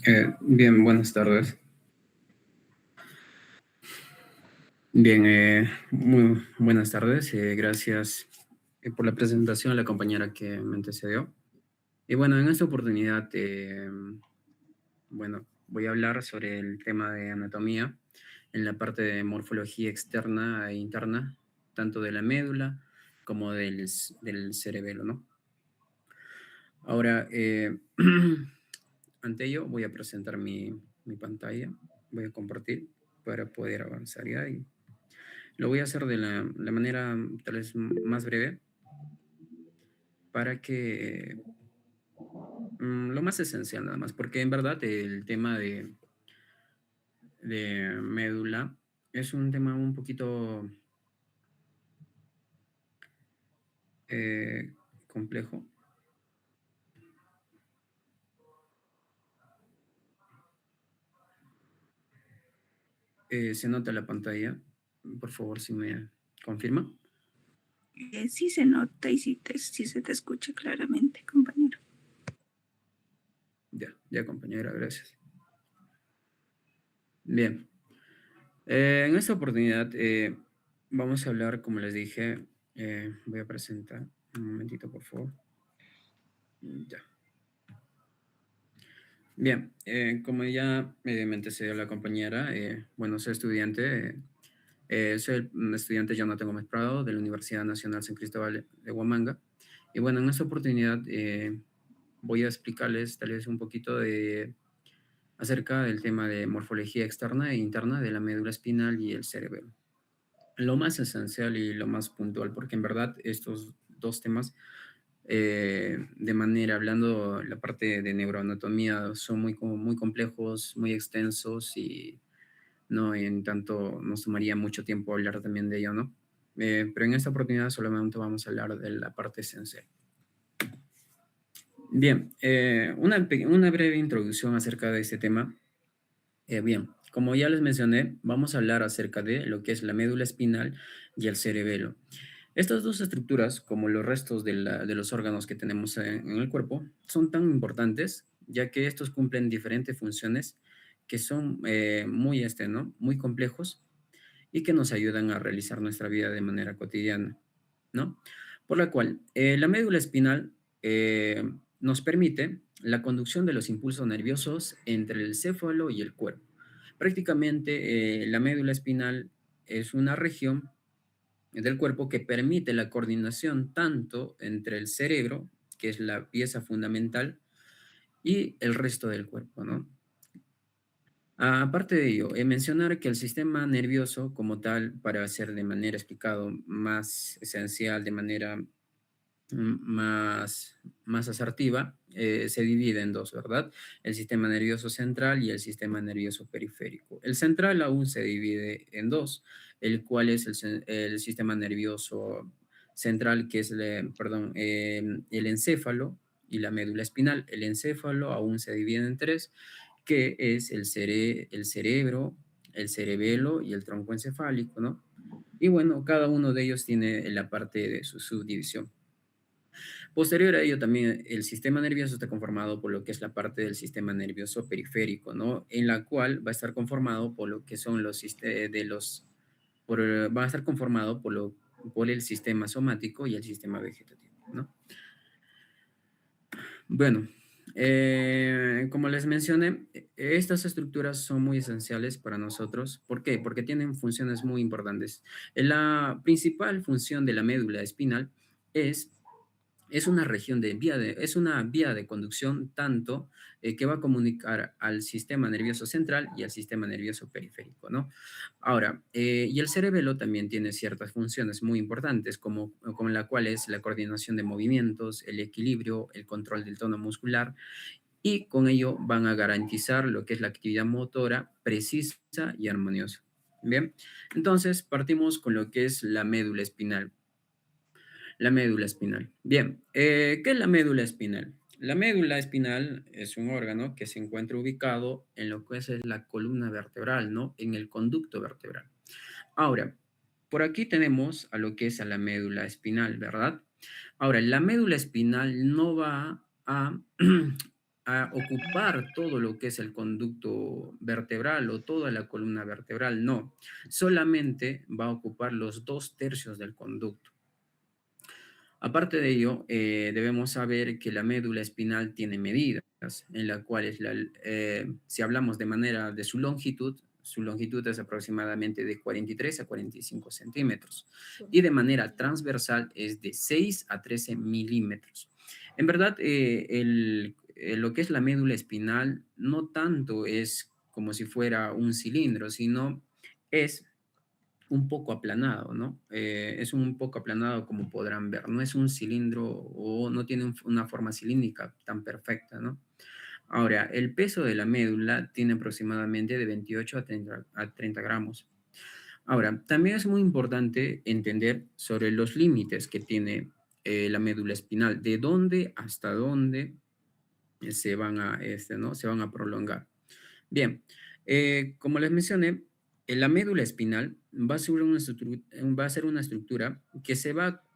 Bien, buenas tardes. Bien, muy buenas tardes. Gracias por la presentación a la compañera que me antecedió. Y bueno, en esta oportunidad, bueno, voy a hablar sobre el tema de anatomía en la parte de morfología externa e interna, tanto de la médula como del cerebelo, ¿no? Ahora, ante ello, voy a presentar mi pantalla. Voy a compartir para poder avanzar ya. Y lo voy a hacer de la manera tal vez más breve para que lo más esencial nada más, porque en verdad el tema de médula es un tema un poquito eh, complejo. Se nota la pantalla, por favor, si me confirma. Sí se nota y sí se te escucha claramente, compañero. Ya, compañera, gracias. Bien, en esta oportunidad vamos a hablar, como les dije, voy a presentar un momentito, por favor. Ya. Bien, como ya me antecedió la compañera, bueno, soy estudiante, soy un estudiante Jonathan Gómez Prado de la Universidad Nacional San Cristóbal de Huamanga. Y bueno, en esta oportunidad voy a explicarles tal vez un poquito acerca del tema de morfología externa e interna de la médula espinal y el cerebelo. Lo más esencial y lo más puntual, porque en verdad estos dos temas de manera, hablando la parte de neuroanatomía, son muy complejos, muy extensos y no en tanto nos tomaría mucho tiempo hablar también de ello, ¿no? Pero en esta oportunidad solamente vamos a hablar de la parte esencial. Bien, una breve introducción acerca de este tema. Bien, como ya les mencioné, vamos a hablar acerca de lo que es la médula espinal y el cerebelo. Estas dos estructuras, como los restos de los órganos que tenemos en el cuerpo, son tan importantes, ya que estos cumplen diferentes funciones que son ¿no? Muy complejos y que nos ayudan a realizar nuestra vida de manera cotidiana, ¿no? Por la cual, la médula espinal nos permite la conducción de los impulsos nerviosos entre el céfalo y el cuerpo. Prácticamente, la médula espinal es una región del cuerpo que permite la coordinación tanto entre el cerebro, que es la pieza fundamental, y el resto del cuerpo, ¿no? Aparte de ello, mencionar que el sistema nervioso como tal, para ser de manera explicado más esencial, de manera más asertiva, se divide en dos, ¿verdad? El sistema nervioso central y el sistema nervioso periférico. El central aún se divide en dos, el cual es el sistema nervioso central, que es, el encéfalo y la médula espinal. El encéfalo aún se divide en tres, que es el cerebro, el cerebelo y el tronco encefálico, ¿no? Y bueno, cada uno de ellos tiene la parte de su subdivisión. Posterior a ello, también el sistema nervioso está conformado por lo que es la parte del sistema nervioso periférico, ¿no? En la cual va a estar conformado por lo que son va a estar conformado por el sistema somático y el sistema vegetativo, ¿no? Bueno, como les mencioné, estas estructuras son muy esenciales para nosotros. ¿Por qué? Porque tienen funciones muy importantes. La principal función de la médula espinal es es una región es una vía de conducción tanto que va a comunicar al sistema nervioso central y al sistema nervioso periférico, ¿no? Ahora, y el cerebelo también tiene ciertas funciones muy importantes, como la cual es la coordinación de movimientos, el equilibrio, el control del tono muscular, y con ello van a garantizar lo que es la actividad motora precisa y armoniosa. Bien, entonces partimos con lo que es la médula espinal. La médula espinal. Bien, ¿qué es la médula espinal? La médula espinal es un órgano que se encuentra ubicado en lo que es la columna vertebral, ¿no? En el conducto vertebral. Ahora, por aquí tenemos a lo que es a la médula espinal, ¿verdad? Ahora, la médula espinal no va a a ocupar todo lo que es el conducto vertebral o toda la columna vertebral, no, solamente va a ocupar los 2/3 del conducto. Aparte de ello, debemos saber que la médula espinal tiene medidas, en las cuales, si hablamos de manera de su longitud es aproximadamente de 43 a 45 centímetros y de manera transversal es de 6 a 13 milímetros. En verdad, lo que es la médula espinal no tanto es como si fuera un cilindro, sino es un poco aplanado, ¿no? Es un poco aplanado como podrán ver, no es un cilindro o no tiene una forma cilíndrica tan perfecta, ¿no? Ahora, el peso de la médula tiene aproximadamente de 28 a 30 gramos. Ahora, también es muy importante entender sobre los límites que tiene la médula espinal, de dónde hasta dónde ¿no? Se van a prolongar. Bien, como les mencioné, la médula espinal va a ser una estructura que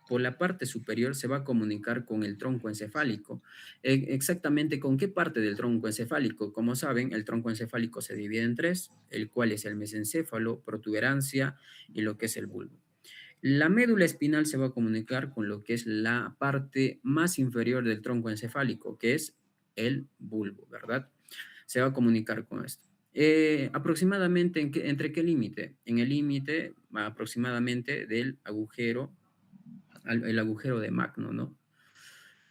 por la parte superior, se va a comunicar con el tronco encefálico. Exactamente con qué parte del tronco encefálico. Como saben, el tronco encefálico se divide en tres, el cual es el mesencéfalo, protuberancia y lo que es el bulbo. La médula espinal se va a comunicar con lo que es la parte más inferior del tronco encefálico, que es el bulbo, ¿verdad? Se va a comunicar con esto. Aproximadamente, ¿entre qué límite? En el límite aproximadamente del agujero, el agujero de Magno, ¿no?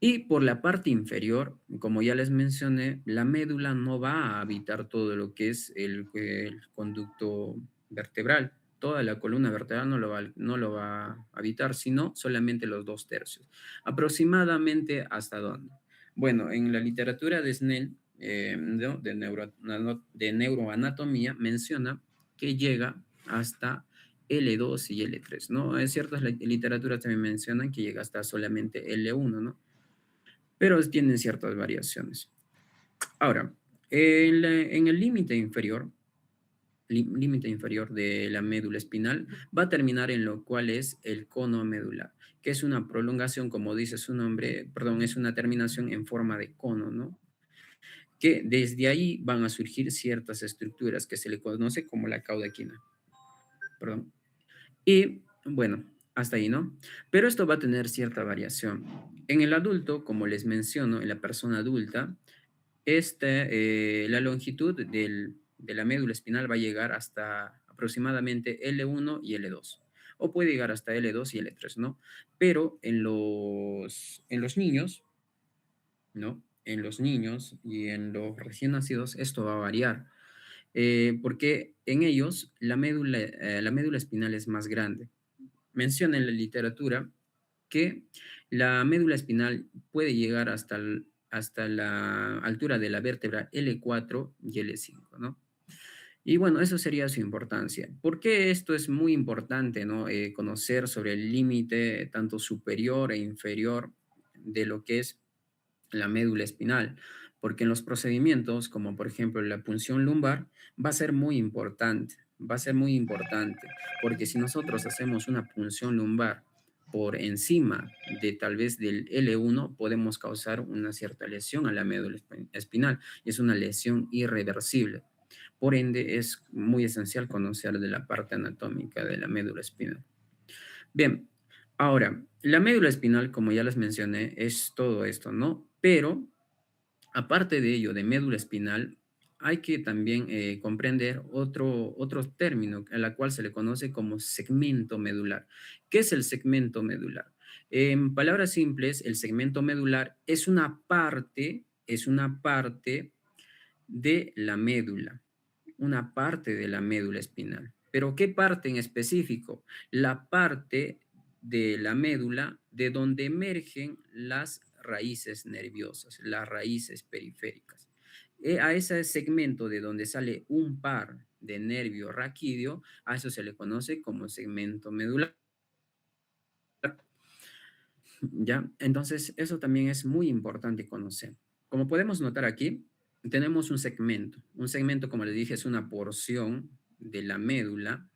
Y por la parte inferior, como ya les mencioné, la médula no va a habitar todo lo que es el conducto vertebral. Toda la columna vertebral no lo va a habitar, sino solamente los 2/3. ¿Aproximadamente hasta dónde? Bueno, en la literatura de Snell, ¿no? de neuroanatomía, menciona que llega hasta L2 y L3, ¿no? En ciertas literaturas también mencionan que llega hasta solamente L1, ¿no? Pero tienen ciertas variaciones. Ahora, en el límite inferior de la médula espinal va a terminar en lo cual es el cono medular, que es una prolongación, como dice su nombre, perdón, es una terminación en forma de cono, ¿no? Que desde ahí van a surgir ciertas estructuras que se le conoce como la caudaquina, perdón. Y bueno, hasta ahí, ¿no? Pero esto va a tener cierta variación. En el adulto, como les menciono, en la persona adulta, la longitud de la médula espinal va a llegar hasta aproximadamente L1 y L2, o puede llegar hasta L2 y L3, ¿no? Pero en los niños, ¿no? En los niños y en los recién nacidos, esto va a variar, porque en ellos la médula espinal es más grande. Menciona en la literatura que la médula espinal puede llegar hasta la altura de la vértebra L4 y L5, ¿no? Y bueno, eso sería su importancia. ¿Por qué esto es muy importante, ¿no? Conocer sobre el límite tanto superior e inferior de lo que es la médula espinal, porque en los procedimientos, como por ejemplo la punción lumbar, va a ser muy importante, va a ser muy importante, porque si nosotros hacemos una punción lumbar por encima de tal vez del L1, podemos causar una cierta lesión a la médula espinal, y es una lesión irreversible. Por ende, es muy esencial conocer de la parte anatómica de la médula espinal. Bien, ahora, la médula espinal, como ya les mencioné, es todo esto, ¿no? Pero, aparte de ello, de médula espinal, hay que también comprender otro término a la cual se le conoce como segmento medular. ¿Qué es el segmento medular? En palabras simples, el segmento medular es una parte de la médula, una parte de la médula espinal. ¿Pero qué parte en específico? La parte de la médula de donde emergen las raíces nerviosas, las raíces periféricas. A ese segmento de donde sale un par de nervio raquídeo, a eso se le conoce como segmento medular. ¿Ya? Entonces, eso también es muy importante conocer. Como podemos notar aquí, tenemos un segmento. Un segmento, como les dije, es una porción de la médula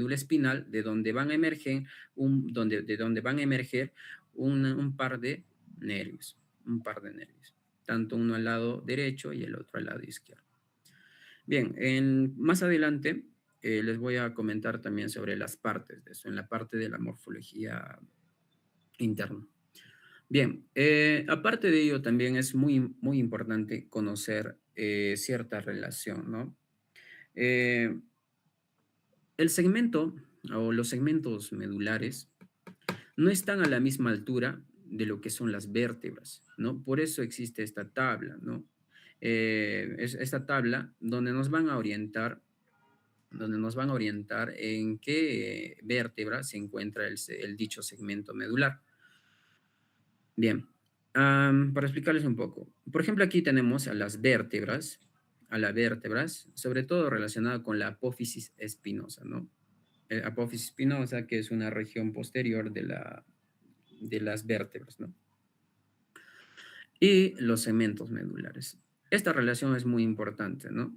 espinal, de donde van a emerger de donde van a emerger un par de nervios, un par de nervios. tanto uno al lado derecho y el otro al lado izquierdo. Bien, más adelante les voy a comentar también sobre las partes de eso, en la parte de la morfología interna. Bien, aparte de ello, también es muy importante conocer cierta relación, ¿no? Eh, el segmento o los segmentos medulares no están a la misma altura de lo que son las vértebras, ¿no? Por eso existe esta tabla, ¿no? Es esta tabla donde nos van a orientar en qué vértebra se encuentra el dicho segmento medular. Bien, para explicarles un poco. Por ejemplo, aquí tenemos a las vértebras, sobre todo relacionada con la apófisis espinosa, ¿no? Apófisis espinosa, que es una región posterior de las vértebras, ¿no? Y los segmentos medulares. Esta relación es muy importante, ¿no?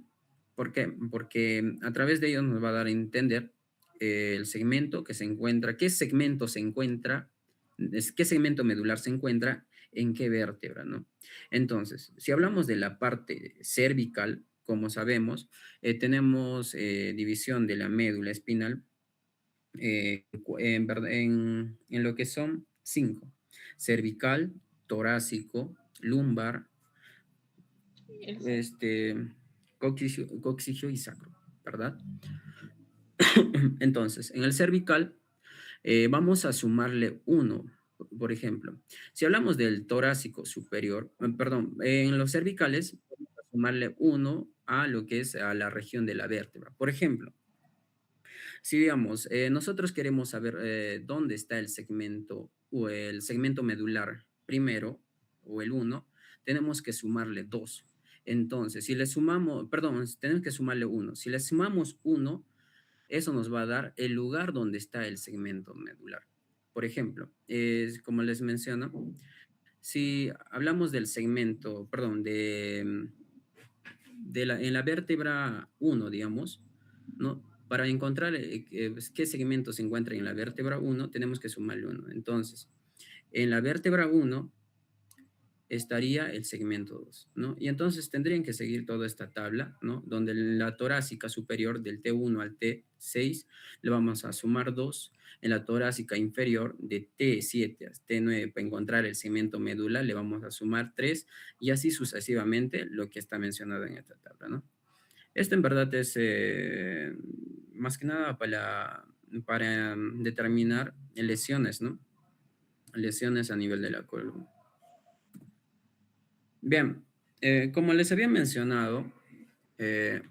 ¿Por qué? Porque a través de ello nos va a dar a entender el segmento que se encuentra, qué segmento medular se encuentra en qué vértebra, ¿no? Entonces, si hablamos de la parte cervical, como sabemos, tenemos división de la médula espinal en lo que son cinco: cervical, torácico, lumbar, este, coxigio y sacro, ¿verdad? Entonces, en el cervical vamos a sumarle uno. Por ejemplo, si hablamos del torácico superior, perdón, en los cervicales vamos a sumarle uno a lo que es a la región de la vértebra. Por ejemplo, si digamos, nosotros queremos saber dónde está el segmento o el segmento medular primero o el uno, tenemos que sumarle 2. Entonces, si le sumamos, perdón, tenemos que sumarle uno. Si le sumamos uno, eso nos va a dar el lugar donde está el segmento medular. Por ejemplo, como les menciono, si hablamos del segmento, perdón, en la vértebra uno, digamos, ¿no? Para encontrar qué segmento se encuentra en la vértebra uno, tenemos que sumarle uno. Entonces, en la vértebra uno estaría el segmento 2, ¿no? Y entonces tendrían que seguir toda esta tabla, ¿no? Donde en la torácica superior del T1 al T6 le vamos a sumar 2, en la torácica inferior de T7 a T9 para encontrar el segmento medular le vamos a sumar 3 y así sucesivamente lo que está mencionado en esta tabla, ¿no? Esto en verdad es más que nada para determinar lesiones, ¿no? Lesiones a nivel de la columna. Bien, como les había mencionado, eh,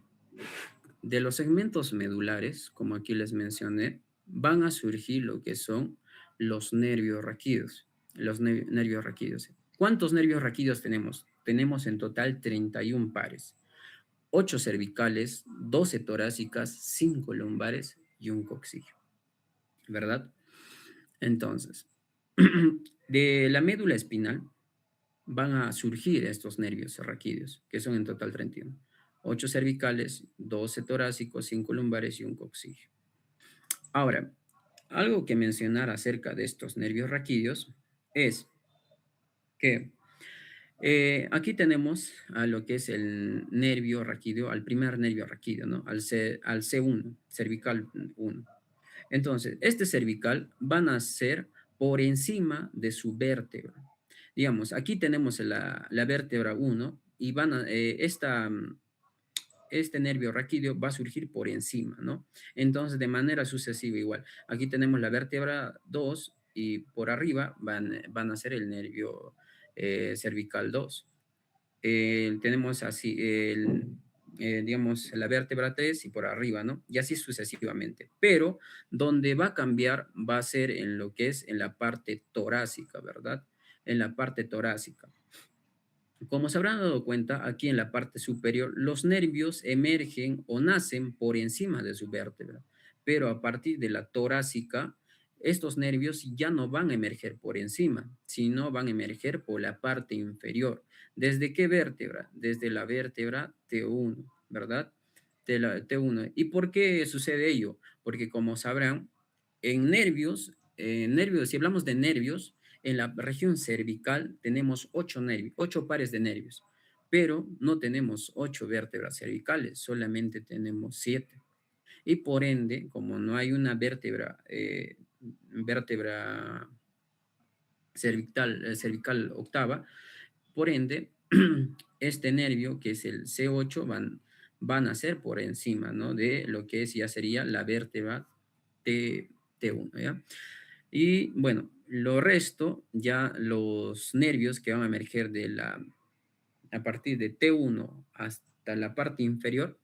de los segmentos medulares, como aquí les mencioné, van a surgir lo que son los nervios raquídeos. Nervios raquídeos. ¿Cuántos nervios raquídeos tenemos? Tenemos en total 31 pares: 8 cervicales, 12 torácicas, 5 lumbares y un coxillo, ¿verdad? Entonces, de la médula espinal van a surgir estos nervios raquídeos, que son en total 31. 8 cervicales, 12 torácicos, 5 lumbares y un coxillo. Ahora, algo que mencionar acerca de estos nervios raquídeos es que aquí tenemos a lo que es el nervio raquídeo, al primer nervio raquídeo, ¿no? Al C1, cervical 1. Entonces, este cervical van a ser por encima de su vértebra. Digamos, aquí tenemos la vértebra 1 y este nervio raquídeo va a surgir por encima, ¿no? Entonces, de manera sucesiva igual. Aquí tenemos la vértebra 2 y por arriba van a ser el nervio cervical 2. Tenemos así, digamos, la vértebra 3 y por arriba, ¿no? Y así sucesivamente. Pero donde va a cambiar va a ser en lo que es en la parte torácica, ¿verdad? En la parte torácica. Como se habrán dado cuenta, aquí en la parte superior, los nervios emergen o nacen por encima de su vértebra, pero a partir de la torácica, estos nervios ya no van a emerger por encima, sino van a emerger por la parte inferior. ¿Desde qué vértebra? Desde la vértebra T1, ¿verdad? De la T1. ¿Y por qué sucede ello? Porque como sabrán, si hablamos de nervios, En la región cervical tenemos 8 pares de nervios, pero no tenemos 8 vértebras cervicales, solamente tenemos 7. Y por ende, como no hay una vértebra cervical octava, por ende, este nervio, que es el C8, van a ser por encima, ¿no? De lo que ya sería la vértebra T1, ¿ya? Y bueno, lo resto, ya los nervios que van a emerger a partir de T1 hasta la parte inferior,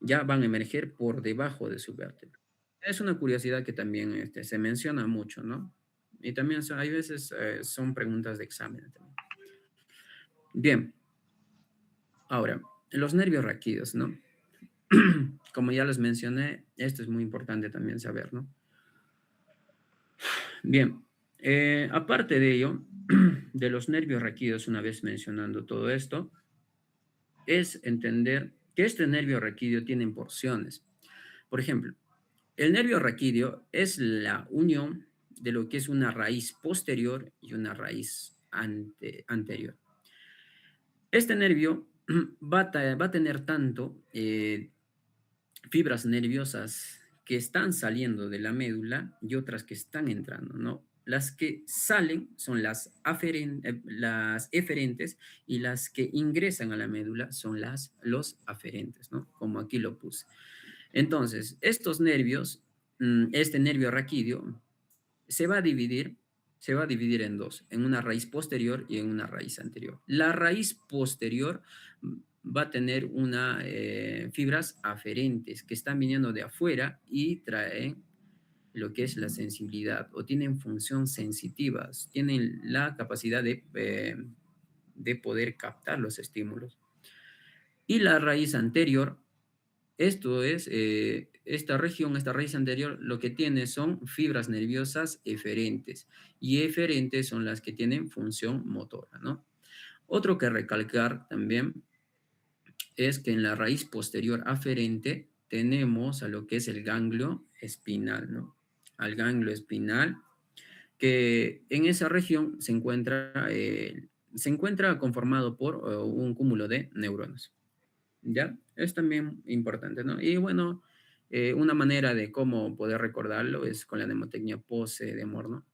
ya van a emerger por debajo de su vértebra. Es una curiosidad que también se menciona mucho, ¿no? Y también hay veces son preguntas de examen también. Bien, ahora, los nervios raquídeos, ¿no? Como ya les mencioné, esto es muy importante también saber, ¿no? Bien, aparte de ello, de los nervios raquídeos, una vez mencionando todo esto, es entender que este nervio raquídeo tiene porciones. Por ejemplo, el nervio raquídeo es la unión de lo que es una raíz posterior y una raíz anterior. Este nervio va a tener tanto fibras nerviosas que están saliendo de la médula y otras que están entrando, ¿no? Las que salen son las eferentes y las que ingresan a la médula son los aferentes, ¿no? Como aquí lo puse. Entonces, estos nervios, este nervio raquídeo, se va a dividir, se va a dividir en dos, en una raíz posterior y en una raíz anterior. La raíz posterior va a tener fibras aferentes que están viniendo de afuera y traen lo que es la sensibilidad o tienen función sensitivas, tienen la capacidad de poder captar los estímulos. Y la raíz anterior, esto es, esta raíz anterior, lo que tiene son fibras nerviosas eferentes, y eferentes son las que tienen función motora, ¿no? Otro que recalcar también es que en la raíz posterior aferente tenemos a lo que es el ganglio espinal, ¿no? Al ganglio espinal, que en esa región se encuentra conformado por un cúmulo de neuronas. ¿Ya? Es también importante, ¿no? Y bueno, una manera de cómo poder recordarlo es con la mnemotecnia POSE de Moore, ¿no?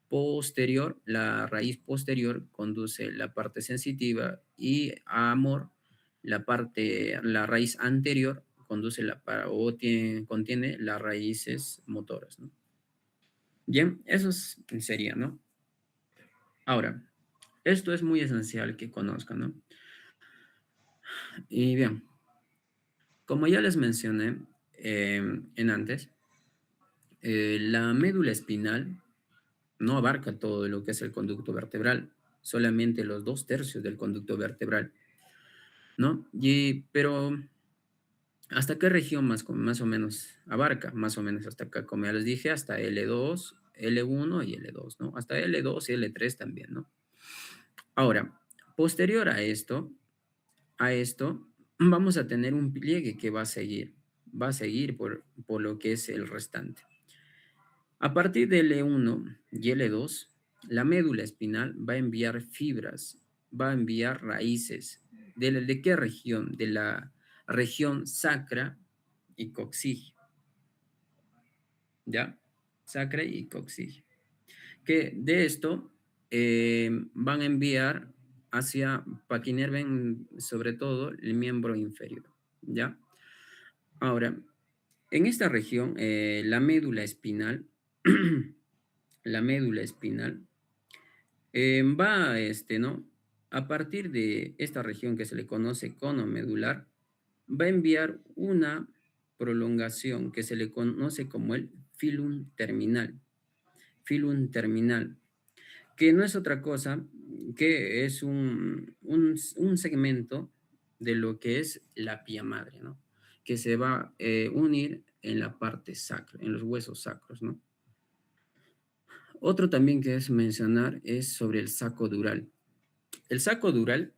Posterior, la raíz posterior conduce la parte sensitiva y amor, la raíz anterior conduce contiene las raíces motoras, ¿no? Bien, sería, ¿no? Ahora, esto es muy esencial que conozcan, ¿no? Y bien, como ya les mencioné en antes, la médula espinal no abarca todo lo que es el conducto vertebral, solamente los 2/3 del conducto vertebral, ¿no? Pero, ¿hasta qué región más o menos abarca? Más o menos hasta acá, como ya les dije, hasta L2, L1 y L2, ¿no? Hasta L2 y L3 también, ¿no? Ahora, posterior a esto, vamos a tener un pliegue que va a seguir por lo que es el restante. A partir de L1 y L2, la médula espinal va a enviar fibras, va a enviar raíces. ¿De qué región? De la región sacra y coxígea, ¿ya? Sacra y coxígea. Que de esto van a enviar para que inerven sobre todo el miembro inferior, ¿ya? Ahora, en esta región, la médula espinal, la médula espinal ¿no? A partir de esta región que se le conoce cono medular, va a enviar una prolongación que se le conoce como el filum terminal, que no es otra cosa que es un segmento de lo que es la pía madre, ¿no? Que se va a unir en la parte sacra, en los huesos sacros, ¿no? Otro también que es mencionar es sobre el saco dural. El saco dural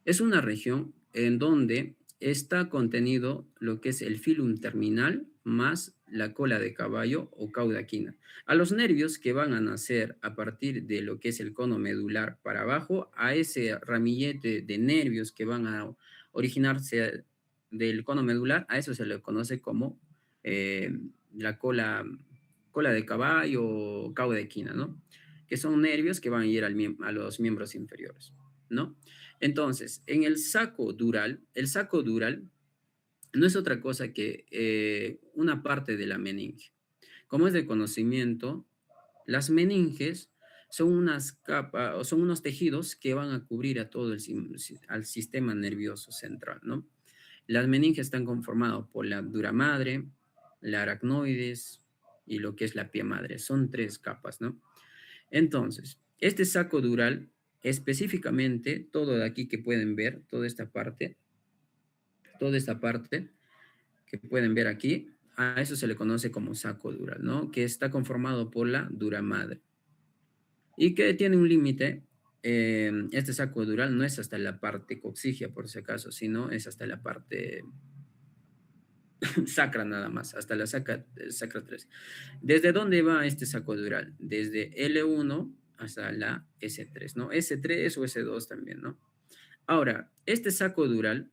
es una región en donde está contenido lo que es el filum terminal más la cola de caballo o caudaquina. A los nervios que van a nacer a partir de lo que es el cono medular para abajo, a ese ramillete de nervios que van a originarse del cono medular, a eso se le conoce como eh, la cola de caballo o caudaquina, ¿no? Que son nervios que van a ir a los miembros inferiores, ¿no? Entonces, en el saco dural no es otra cosa que una parte de la meninge. Como es de conocimiento, las meninges son unas capas o son unos tejidos que van a cubrir a todo al sistema nervioso central, ¿no? Las meninges están conformadas por la dura madre, la aracnoides y lo que es la pie madre. Son tres capas, ¿no? Entonces, este saco dural, específicamente, todo de aquí que pueden ver, toda esta parte que pueden ver aquí, a eso se le conoce como saco dural, ¿no? Que está conformado por la dura madre y que tiene un límite. Este saco dural no es hasta la parte coxigia, por si acaso, sino es hasta la parte sacra nada más, hasta la sacra 3. ¿Desde dónde va este saco dural? Desde L1 hasta la S3, ¿no? S3 o S2 también, ¿no? Ahora, este saco dural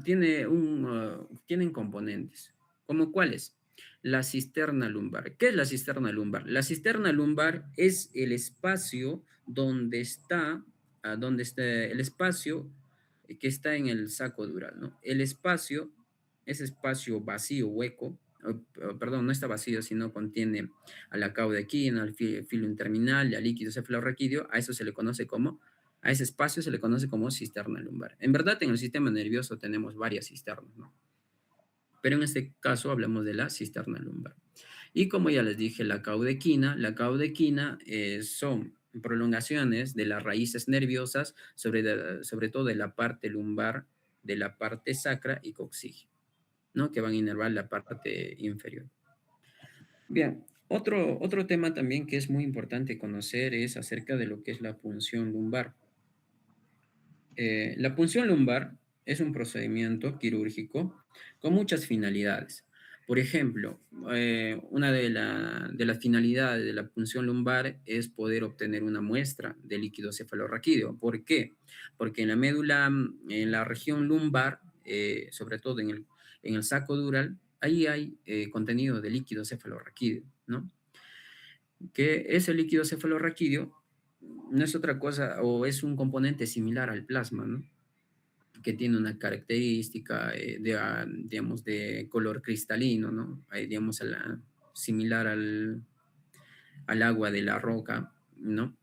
tienen componentes, ¿como cuáles? La cisterna lumbar. ¿Qué es la cisterna lumbar? La cisterna lumbar es el espacio donde está el espacio que está en el saco dural, ¿no? El espacio, ese espacio vacío, hueco, perdón, no está vacío, sino contiene a la caudequina, al filo interminal y al líquido cefalorraquídeo, a eso se le conoce como a ese espacio se le conoce como cisterna lumbar. En verdad, en el sistema nervioso tenemos varias cisternas, ¿no? Pero en este caso hablamos de la cisterna lumbar. Y como ya les dije, la caudequina son prolongaciones de las raíces nerviosas, sobre todo de la parte lumbar, de la parte sacra y coxígea, ¿no? Que van a inervar la parte inferior. Bien, otro tema también que es muy importante conocer es acerca de lo que es la punción lumbar. La punción lumbar es un procedimiento quirúrgico con muchas finalidades. Por ejemplo, una de las finalidades de la punción lumbar es poder obtener una muestra de líquido cefalorraquídeo. ¿Por qué? Porque en la médula, en la región lumbar, sobre todo en el saco dural, ahí hay contenido de líquido cefalorraquídeo, ¿no? Que ese líquido cefalorraquídeo no es otra cosa o es un componente similar al plasma, ¿no? Que tiene una característica digamos, de color cristalino, ¿no? Digamos, similar al agua de la roca, ¿no?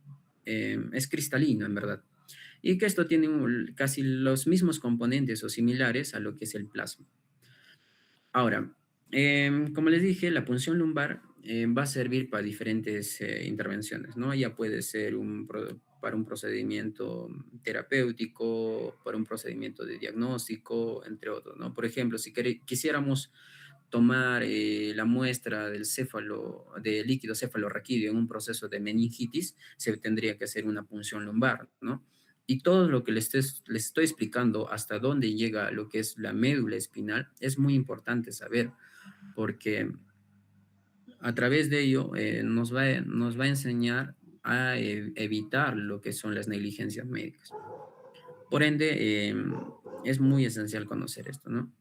Es cristalino, en verdad. Y que esto tiene casi los mismos componentes o similares a lo que es el plasma. Ahora, como les dije, la punción lumbar va a servir para diferentes intervenciones, ¿no? Ya puede ser para un procedimiento terapéutico, para un procedimiento de diagnóstico, entre otros, ¿no? Por ejemplo, si quisiéramos tomar la muestra del líquido cefalorraquídeo en un proceso de meningitis, se tendría que hacer una punción lumbar, ¿no? Y todo lo que les estoy explicando, hasta dónde llega lo que es la médula espinal, es muy importante saber, porque a través de ello nos va a enseñar a evitar lo que son las negligencias médicas. Por ende, es muy esencial conocer esto, ¿no?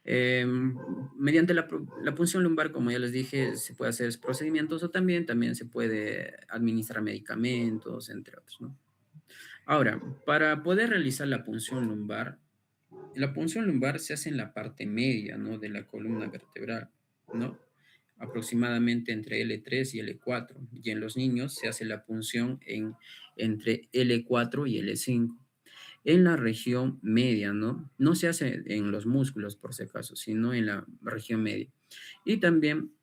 Eh, Mediante la punción lumbar, como ya les dije, se puede hacer procedimientos o también se puede administrar medicamentos, entre otros, ¿no? Ahora, para poder realizar la punción lumbar se hace en la parte media, ¿no? De la columna vertebral, ¿no? Aproximadamente entre L3 y L4. Y en los niños se hace la punción entre L4 y L5. En la región media, ¿no? No se hace en los músculos, por si acaso, sino en la región media. Y también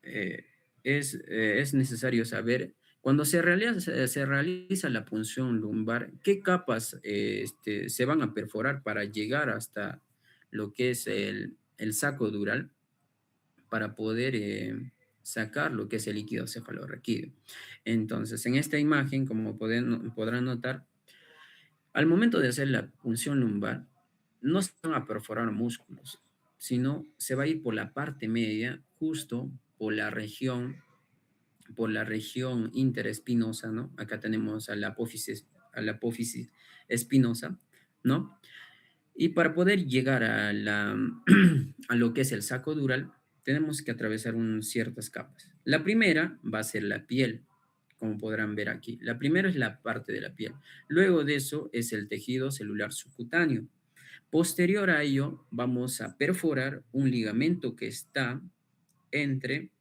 eh, es necesario saber, cuando se realiza la punción lumbar, qué capas se van a perforar para llegar hasta lo que es el saco dural, para poder sacar lo que es el líquido cefalorraquídeo. Entonces, en esta imagen, como podrán notar, al momento de hacer la punción lumbar, no se van a perforar músculos, sino se va a ir por la parte media, justo por la región interespinosa, ¿no? Acá tenemos a la apófisis espinosa, ¿no? Y para poder llegar a, a lo que es el saco dural, tenemos que atravesar ciertas capas. La primera va a ser la piel, como podrán ver aquí. La primera es la parte de la piel. Luego de eso es el tejido celular subcutáneo. Posterior a ello, vamos a perforar un ligamento que está entre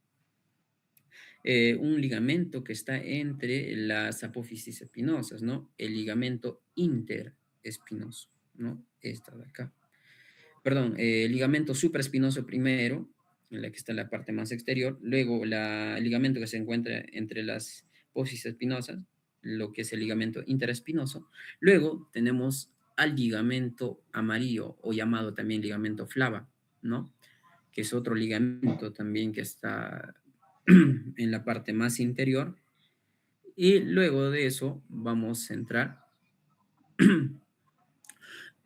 las apófisis espinosas, ¿no? El ligamento interespinoso, ¿no? Esta de acá. Perdón, el ligamento supraespinoso primero, en la que está la parte más exterior, luego el ligamento que se encuentra entre las apófisis espinosas, lo que es el ligamento interespinoso. Luego tenemos al ligamento amarillo, o llamado también ligamento flava, ¿no? Que es otro ligamento también que está en la parte más interior. Y luego de eso vamos a entrar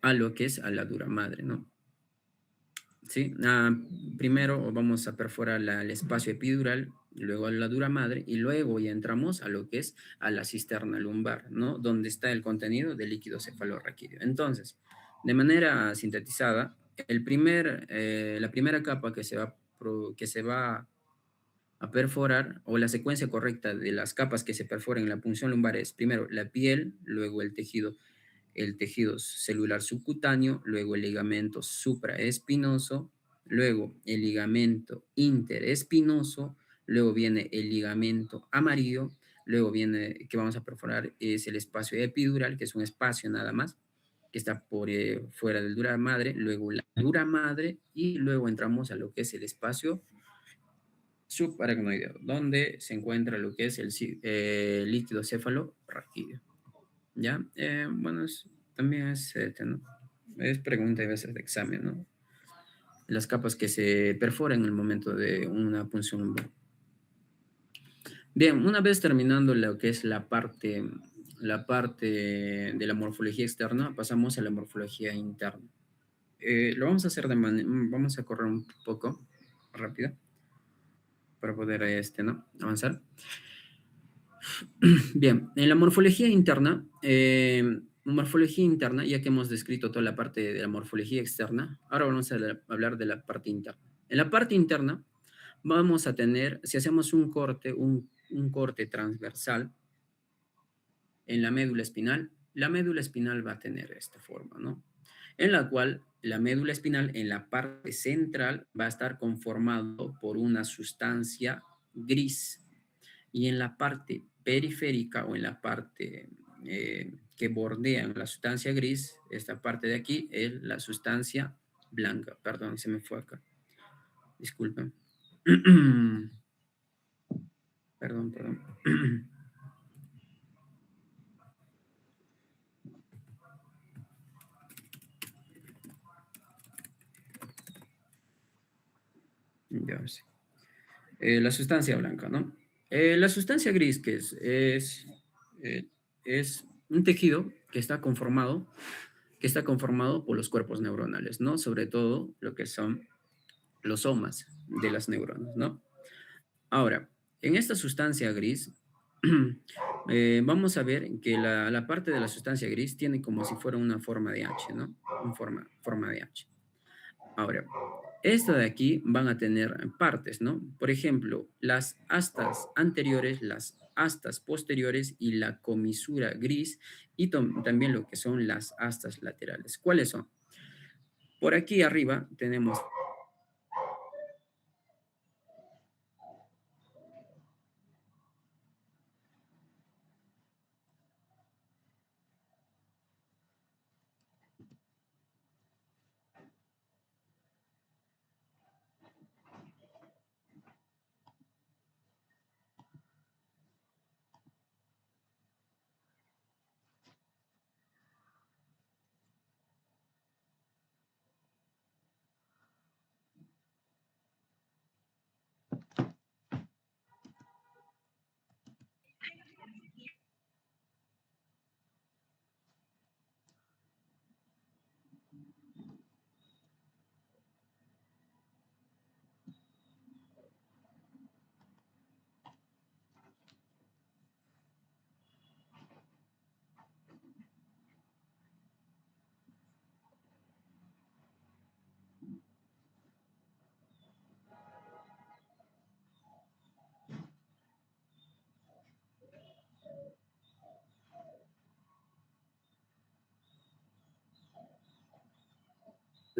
a lo que es a la dura madre, ¿no? ¿Sí? Primero vamos a perforar el espacio epidural, luego a la dura madre y luego ya entramos a lo que es a la cisterna lumbar, ¿no? Donde está el contenido del líquido cefalorraquídeo. Entonces, de manera sintetizada, la primera capa que se va a perforar, o la secuencia correcta de las capas que se perforan en la punción lumbar es primero la piel, luego el tejido celular subcutáneo, luego el ligamento supraespinoso, luego el ligamento interespinoso, luego viene el ligamento amarillo, luego viene, que vamos a perforar, es el espacio epidural, que es un espacio nada más, que está fuera del dura madre, luego la dura madre, y luego entramos a lo que es el espacio subaracnoideo, donde se encuentra lo que es el líquido cefalorraquídeo. ¿Ya? Bueno, también es, ¿no? Es pregunta a veces de examen, ¿no? Las capas que se perforan en el momento de una punción lumbar. Bien, una vez terminando lo que es la parte de la morfología externa, pasamos a la morfología interna. Lo vamos a hacer vamos a correr un poco rápido para poder, ¿no? Avanzar. Bien, en la morfología interna, ya que hemos descrito toda la parte de la morfología externa, ahora vamos a hablar de la parte interna. En la parte interna vamos a tener, si hacemos un corte transversal en la médula espinal va a tener esta forma, ¿no? En la cual la médula espinal en la parte central va a estar conformado por una sustancia gris, y en la parte periférica o en la parte que bordea la sustancia gris, esta parte de aquí es la sustancia blanca. Perdón, se me fue acá. Disculpen. Perdón, perdón. Ya sí. La sustancia blanca, ¿no? La sustancia gris, que eh, es un tejido que está conformado por los cuerpos neuronales, ¿no? Sobre todo lo que son los somas de las neuronas, ¿no? Ahora, en esta sustancia gris, vamos a ver que la parte de la sustancia gris tiene como si fuera una forma de H, ¿no? Forma de H. Ahora, esta de aquí van a tener partes, ¿no? Por ejemplo, las astas anteriores, las astas posteriores y la comisura gris, y también lo que son las astas laterales. ¿Cuáles son? Por aquí arriba tenemos.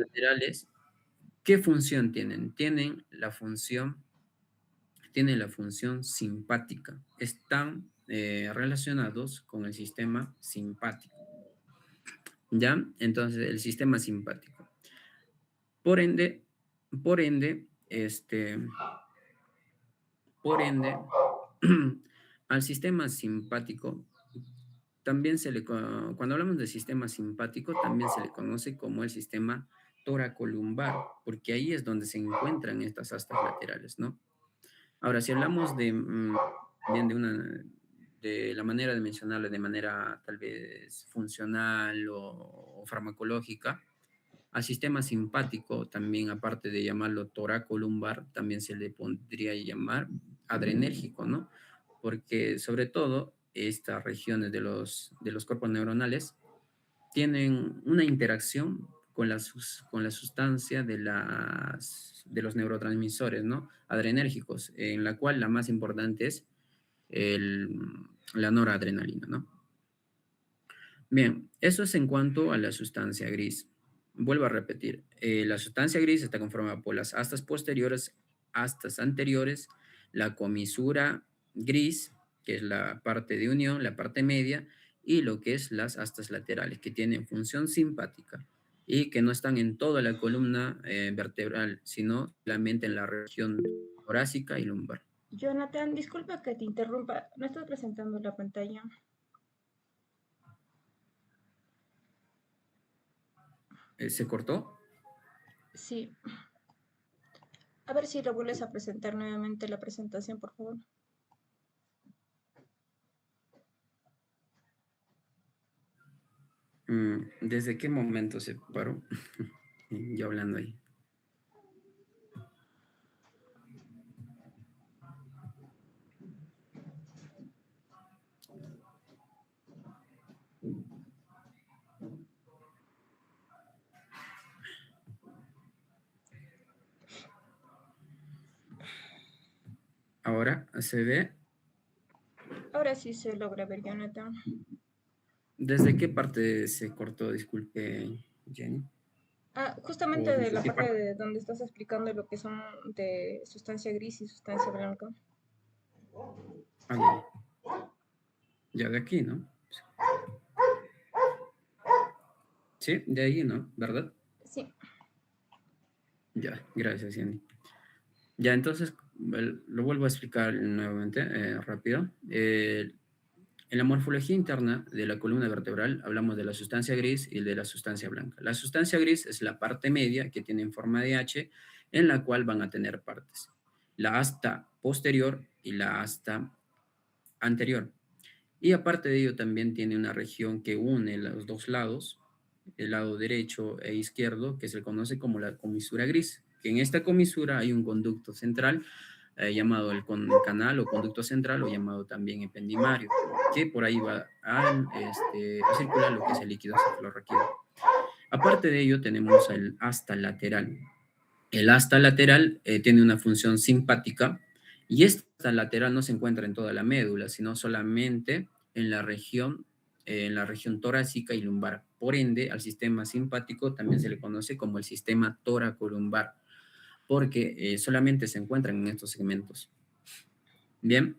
laterales, ¿qué función tienen? Tienen la función simpática. Están relacionados con el sistema simpático. ¿Ya? Entonces, el sistema simpático. Por ende, por ende, por ende, al sistema simpático también cuando hablamos de sistema simpático, también se le conoce como el sistema toracolumbar, porque ahí es donde se encuentran estas astas laterales, ¿no? Ahora, si hablamos bien de la manera de mencionarlo de manera tal vez funcional o farmacológica, al sistema simpático también, aparte de llamarlo toracolumbar, también se le podría llamar adrenérgico, ¿no? Porque sobre todo estas regiones de los cuerpos neuronales tienen una interacción con la sustancia de los neurotransmisores, ¿no? Adrenérgicos, en la cual la más importante es el- la noradrenalina, ¿no? Bien, eso es en cuanto a la sustancia gris. Vuelvo a repetir, la sustancia gris está conformada por las astas posteriores, astas anteriores, la comisura gris, que es la parte de unión, la parte media, y lo que es las astas laterales, que tienen función simpática y que no están en toda la columna vertebral, sino solamente en la región torácica y lumbar. Jonathan, disculpa que te interrumpa, no estás presentando la pantalla. ¿Se cortó? Sí. A ver si lo vuelves a presentar nuevamente la presentación, por favor. ¿Desde qué momento se paró? Yo hablando ahí. Ahora se ve. Ahora sí se logra ver, Jonathan. ¿Desde qué parte se cortó? Disculpe, Jenny. Justamente ¿O de desde la qué parte parte? de donde estás explicando lo que son de sustancia gris y sustancia blanca. Ah, ya de aquí, ¿no? Sí, de ahí, ¿no? ¿Verdad? Sí. Ya, gracias, Jenny. Ya, entonces, lo vuelvo a explicar nuevamente, rápido. En la morfología interna de la columna vertebral hablamos de la sustancia gris y de la sustancia blanca. La sustancia gris es la parte media que tiene en forma de H, en la cual van a tener partes. La asta posterior y la asta anterior. Y aparte de ello también tiene una región que une los dos lados, el lado derecho e izquierdo, que se conoce como la comisura gris. Que en esta comisura hay un conducto central llamado el canal o conducto central o llamado también ependimario, que por ahí va a circular lo que es el líquido cefalorraquídeo. Aparte de ello tenemos el asta lateral. El asta lateral tiene una función simpática y esta lateral no se encuentra en toda la médula, sino solamente en la región torácica y lumbar. Por ende, al sistema simpático también se le conoce como el sistema toracolumbar, porque solamente se encuentran en estos segmentos. Bien,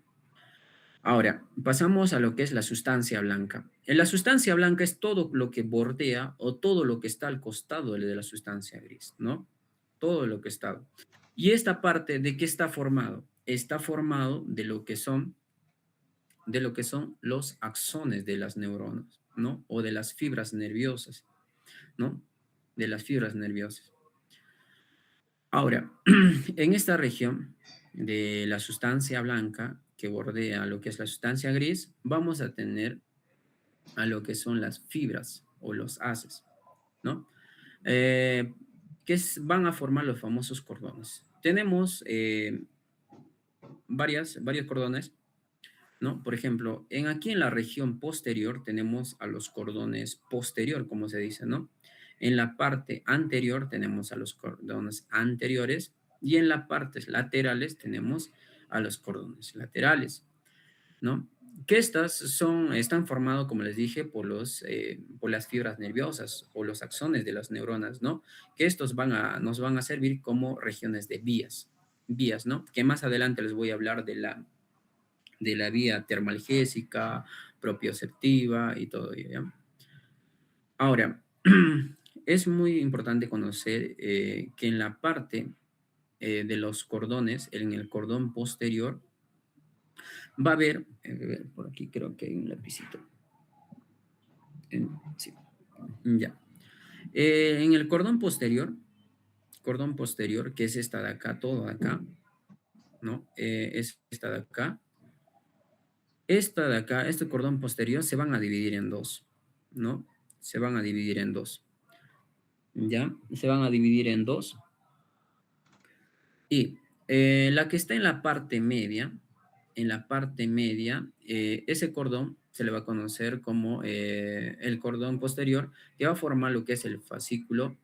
ahora pasamos a lo que es la sustancia blanca. En la sustancia blanca es todo lo que bordea o todo lo que está al costado de la sustancia gris, ¿no? Todo lo que está. ¿Y esta parte de qué está formado? Está formado de lo que son los axones de las neuronas, ¿no? O de las fibras nerviosas, ¿no? De las fibras nerviosas. Ahora, en esta región de la sustancia blanca que bordea lo que es la sustancia gris, vamos a tener a lo que son las fibras o los haces, ¿no? Eh, van a formar los famosos cordones. Tenemos varios cordones, ¿no? Por ejemplo, aquí en la región posterior tenemos a los cordones posterior, como se dice, ¿no? En la parte anterior tenemos a los cordones anteriores y en las partes laterales tenemos a los cordones laterales, ¿no? que están formados, como les dije, por las fibras nerviosas o los axones de las neuronas, ¿no? Que estos nos van a servir como regiones de vías, ¿no? Que más adelante les voy a hablar de la vía termalgésica, propioceptiva y todo ello, ¿ya? Ahora, es muy importante conocer que en la parte de los cordones, en el cordón posterior, va a haber, por aquí creo que hay un lapicito. Sí, ya. En el cordón posterior, que es esta de acá, todo de acá, ¿no? Es esta de acá. Esta de acá, este cordón posterior, se van a dividir en dos, ¿no? Se van a dividir en dos, ¿ya? Se van a dividir en dos. Y la que está en la parte media, ese cordón se le va a conocer como el cordón posterior, que va a formar lo que es el fascículo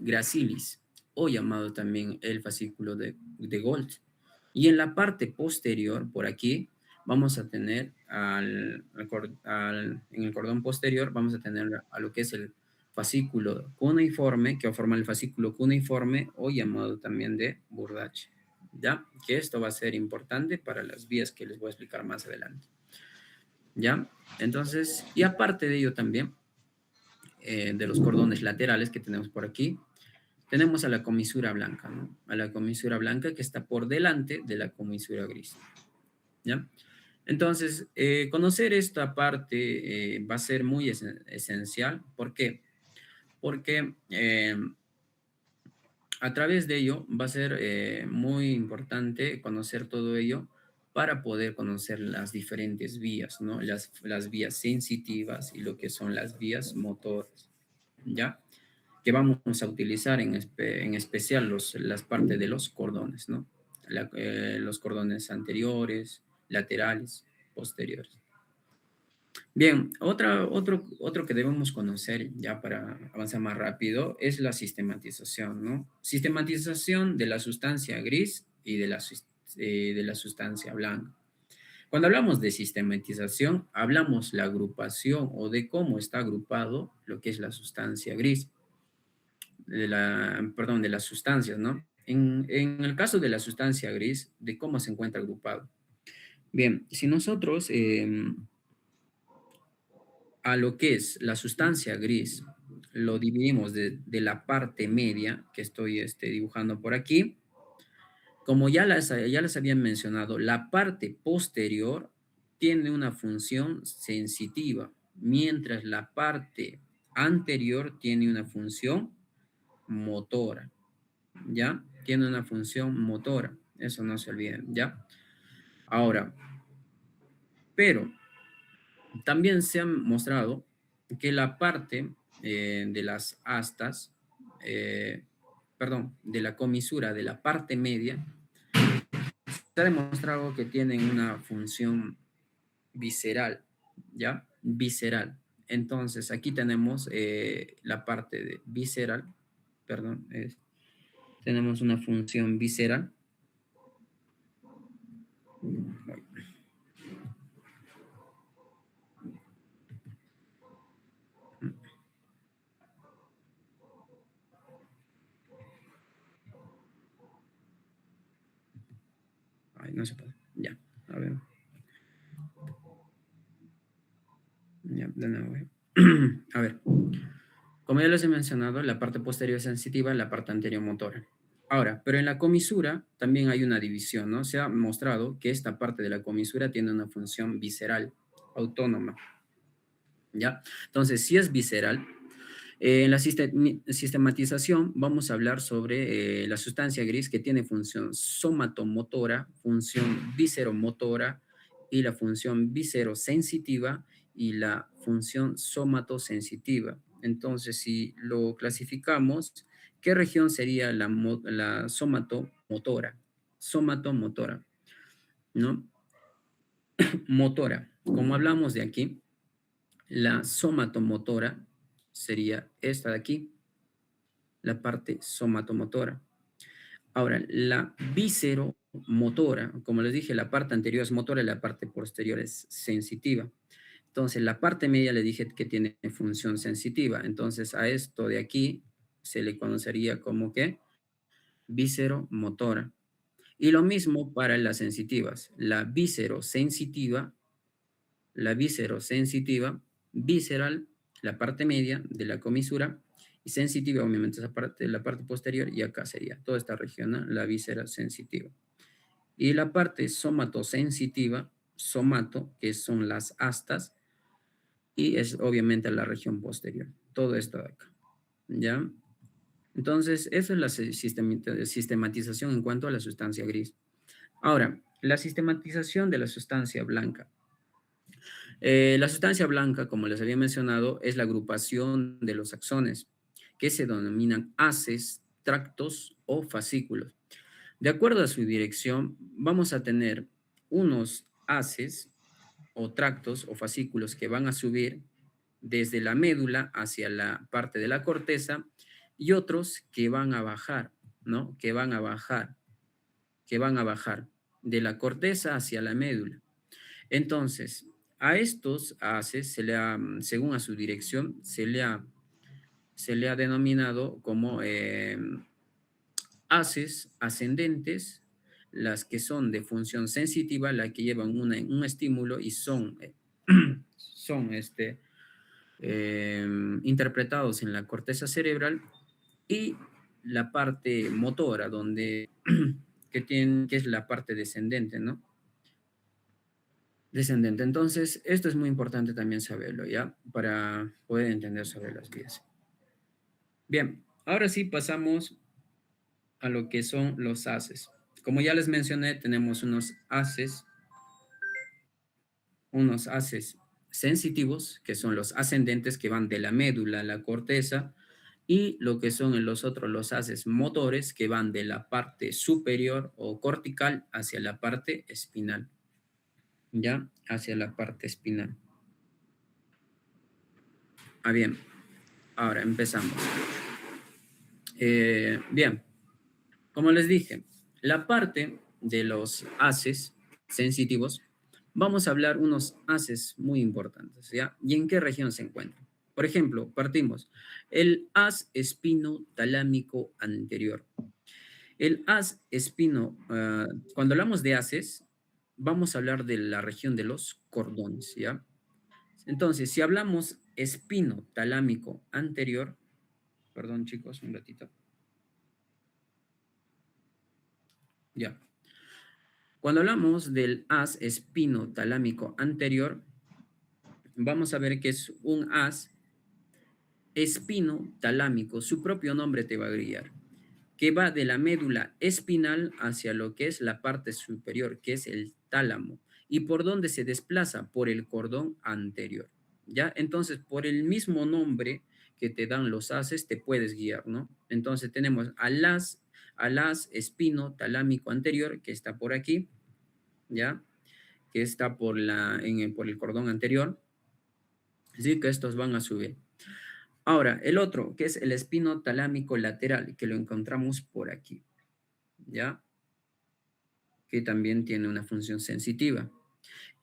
gracilis, o llamado también el fascículo de Gold. Y en la parte posterior, por aquí, vamos a tener en el cordón posterior, vamos a tener a lo que es el fascículo cuneiforme, que va a formar el fascículo cuneiforme, o llamado también de Burdach, ¿ya? Que esto va a ser importante para las vías que les voy a explicar más adelante, ¿ya? Entonces, y aparte de ello también, de los cordones laterales que tenemos por aquí, tenemos a la comisura blanca, ¿no? A la comisura blanca que está por delante de la comisura gris, ¿ya? Entonces, conocer esta parte va a ser muy esencial. ¿Por qué? Porque a través de ello va a ser muy importante conocer todo ello para poder conocer las diferentes vías, ¿no? Las vías sensitivas y lo que son las vías motoras, ¿ya? Que vamos a utilizar en especial las partes de los cordones, ¿no? Los cordones anteriores, laterales, posteriores. Bien, otro que debemos conocer ya para avanzar más rápido es la sistematización, ¿no? Sistematización de la sustancia gris y de la sustancia blanca. Cuando hablamos de sistematización, hablamos la agrupación o de cómo está agrupado lo que es la sustancia gris, perdón, de las sustancias, ¿no? En el caso de la sustancia gris, de cómo se encuentra agrupado. Bien, si nosotros a lo que es la sustancia gris lo dividimos de la parte media que estoy dibujando por aquí, como ya les había mencionado, la parte posterior tiene una función sensitiva, mientras la parte anterior tiene una función motora, ¿ya? Tiene una función motora, eso no se olviden, ¿ya? Ahora, pero también se ha mostrado que la parte de las astas, perdón, de la comisura de la parte media, se ha demostrado que tienen una función visceral, ¿ya? Visceral. Entonces, aquí tenemos la parte de visceral, perdón, tenemos una función visceral. Ay, no se puede. Ya, a ver. Ya, de nuevo. A ver. Como ya les he mencionado, la parte posterior es sensitiva, la parte anterior motora. Ahora, pero en la comisura también hay una división, ¿no? Se ha mostrado que esta parte de la comisura tiene una función visceral, autónoma, ¿ya? Entonces, si es visceral, en la sistematización vamos a hablar sobre la sustancia gris que tiene función somatomotora, función visceromotora y la función viscerosensitiva y la función somatosensitiva. Entonces, si lo clasificamos, ¿qué región sería la somatomotora? Somatomotora, ¿no? Motora. Como hablamos de aquí, la somatomotora sería esta de aquí, la parte somatomotora. Ahora, la motora. Como les dije, la parte anterior es motora y la parte posterior es sensitiva. Entonces, la parte media le dije que tiene función sensitiva. Entonces, a esto de aquí se le conocería como que visceromotora. Y lo mismo para las sensitivas. La viscerosensitiva, visceral, la parte media de la comisura, y sensitiva, obviamente, esa parte, la parte posterior, y acá sería toda esta región, ¿no? La víscera sensitiva. Y la parte somatosensitiva, somato, que son las astas, y es obviamente la región posterior. Todo esto de acá, ¿ya? Entonces, esa es la sistematización en cuanto a la sustancia gris. Ahora, la sistematización de la sustancia blanca. La sustancia blanca, como les había mencionado, es la agrupación de los axones, que se denominan haces, tractos o fascículos. De acuerdo a su dirección, vamos a tener unos haces o tractos o fascículos que van a subir desde la médula hacia la parte de la corteza y otros que van a bajar, ¿no? Que van a bajar de la corteza hacia la médula. Entonces, a estos haces, según a su dirección, se le ha denominado como haces ascendentes, las que son de función sensitiva, las que llevan un estímulo y son, son interpretados en la corteza cerebral, y la parte motora, donde, que es la parte descendente, ¿no? Descendente. Entonces, esto es muy importante también saberlo, ¿ya? Para poder entender sobre las vías. Bien, ahora sí pasamos a lo que son los haces. Como ya les mencioné, tenemos unos haces sensitivos, que son los ascendentes que van de la médula a la corteza, y lo que son los otros, los haces motores, que van de la parte superior o cortical hacia la parte espinal, ¿ya? Hacia la parte espinal. Ah, bien, ahora empezamos. Bien, como les dije, la parte de los haces sensitivos, vamos a hablar unos haces muy importantes, ¿ya? ¿Y en qué región se encuentran? Por ejemplo, partimos. El haz espinotalámico anterior. El haz cuando hablamos de haces, vamos a hablar de la región de los cordones, ¿ya? Entonces, si hablamos espinotalámico anterior, perdón chicos, un ratito, ya. Cuando hablamos del haz espinotalámico anterior, vamos a ver que es un haz espinotalámico, su propio nombre te va a guiar, que va de la médula espinal hacia lo que es la parte superior, que es el tálamo, y por donde se desplaza por el cordón anterior, ¿ya? Entonces, por el mismo nombre que te dan los haces, te puedes guiar, ¿no? Entonces, tenemos al haz espinotalámico anterior, que está por aquí, ¿ya? Que está por el cordón anterior, así que estos van a subir. Ahora, el otro, que es el espino talámico lateral, que lo encontramos por aquí, ¿ya? Que también tiene una función sensitiva.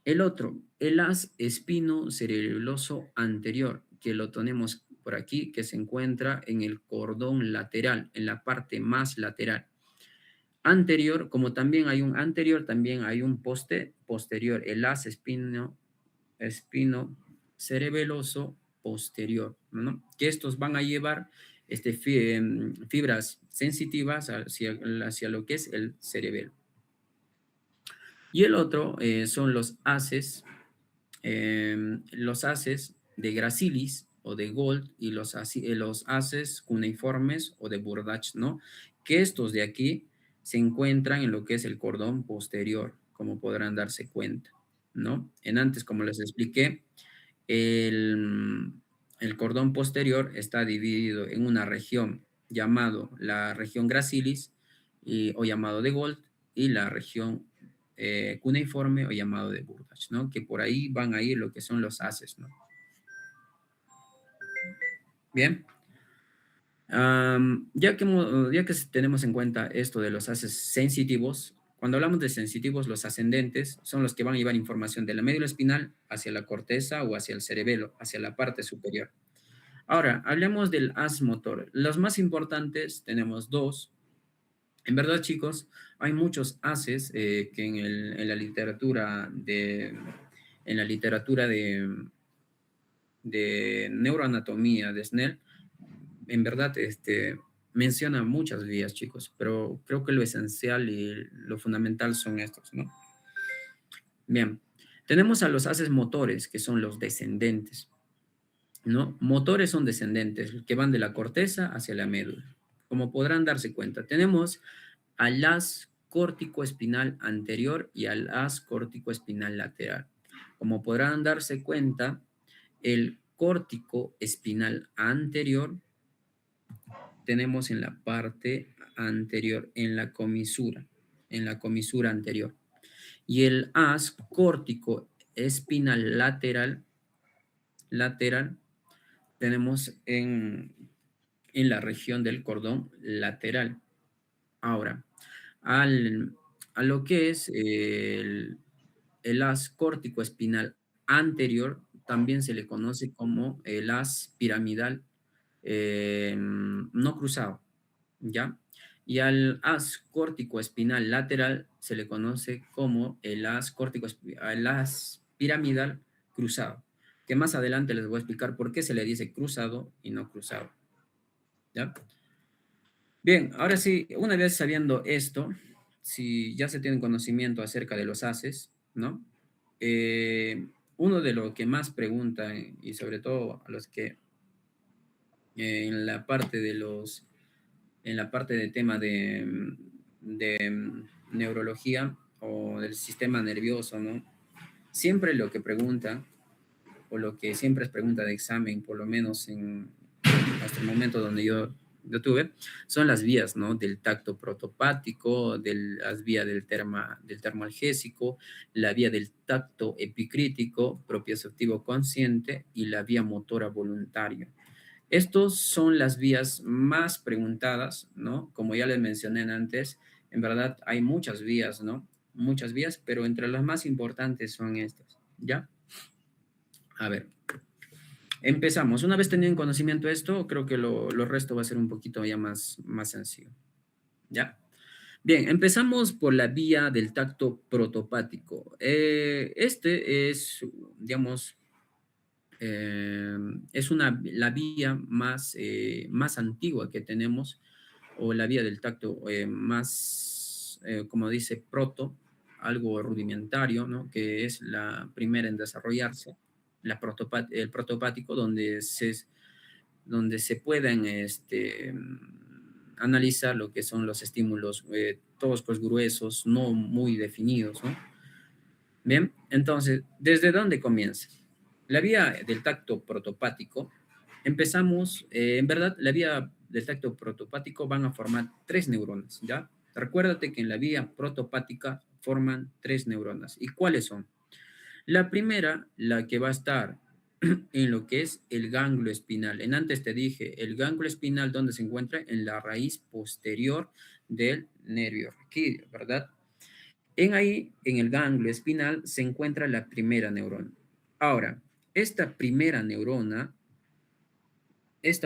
El otro, el haz espino cerebeloso anterior, que lo tenemos por aquí, que se encuentra en el cordón lateral, en la parte más lateral. Anterior, como también hay un anterior, también hay un posterior, el haz espino cerebeloso posterior, ¿no? Que estos van a llevar fibras sensitivas hacia lo que es el cerebelo. Y el otro son los haces de Gracilis o de Gold, y los haces cuneiformes o de Burdach, ¿no? Que estos de aquí se encuentran en lo que es el cordón posterior, como podrán darse cuenta, ¿no? En antes, como les expliqué, el cordón posterior está dividido en una región llamado la región Gracilis o llamado de Gold, y la región cuneiforme o llamado de Burdach, ¿no? Que por ahí van a ir lo que son los haces, ¿no? Bien. Ya que tenemos en cuenta esto de los haces sensitivos, Cuando hablamos de sensitivos, los ascendentes son los que van a llevar información de la médula espinal hacia la corteza o hacia el cerebelo, hacia la parte superior. Ahora, hablemos del haz motor. Los más importantes tenemos dos. En verdad, chicos, hay muchos haces que en la literatura de neuroanatomía de Snell, en verdad, menciona muchas vías, chicos, pero creo que lo esencial y lo fundamental son estos, ¿no? Bien, tenemos a los haces motores, que son los descendentes, ¿no? Motores son descendentes, que van de la corteza hacia la médula. Como podrán darse cuenta, tenemos al haz córtico-espinal anterior y al haz córtico-espinal lateral. Como podrán darse cuenta, el córtico espinal anterior tenemos en la parte anterior, en la comisura anterior. Y el haz córtico espinal lateral tenemos en la región del cordón lateral. Ahora, a lo que es el haz córtico espinal anterior, también se le conoce como el haz piramidal no cruzado, ¿ya? Y al haz córtico espinal lateral se le conoce como el haz piramidal cruzado, que más adelante les voy a explicar por qué se le dice cruzado y no cruzado, ¿ya? Bien, ahora sí, una vez sabiendo esto, si ya se tiene conocimiento acerca de los haces, ¿no? Uno de los que más preguntan, y sobre todo a los que en la parte de tema de neurología o del sistema nervioso, ¿no? Siempre lo que pregunta, o lo que siempre es pregunta de examen, por lo menos hasta el momento donde yo tuve, son las vías, ¿no? Del tacto protopático, las vías del termoalgésico, la vía del tacto epicrítico, propioceptivo consciente y la vía motora voluntaria. Estos son las vías más preguntadas, ¿no? Como ya les mencioné antes, en verdad hay muchas vías, ¿no? Muchas vías, pero entre las más importantes son estas, ¿ya? A ver, empezamos. Una vez teniendo en conocimiento esto, creo que lo resto va a ser un poquito ya más sencillo, ¿ya? Bien, empezamos por la vía del tacto protopático. Este es, digamos, es la vía más antigua que tenemos, o la vía del tacto más, como dice, algo rudimentario, ¿no? Que es la primera en desarrollarse, el protopático, donde se pueden analizar lo que son los estímulos toscos, gruesos, no muy definidos, ¿no? Bien, entonces, ¿desde dónde comienza? La vía del tacto protopático, empezamos, en verdad, la vía del tacto protopático van a formar 3 neuronas, ¿ya? Recuérdate que en la vía protopática forman 3 neuronas. ¿Y cuáles son? La primera, la que va a estar en lo que es el ganglio espinal. Antes te dije, el ganglio espinal, ¿dónde se encuentra? En la raíz posterior del nervio raquídeo, ¿verdad? En el ganglio espinal, se encuentra la primera neurona. Ahora, esta primera neurona, esta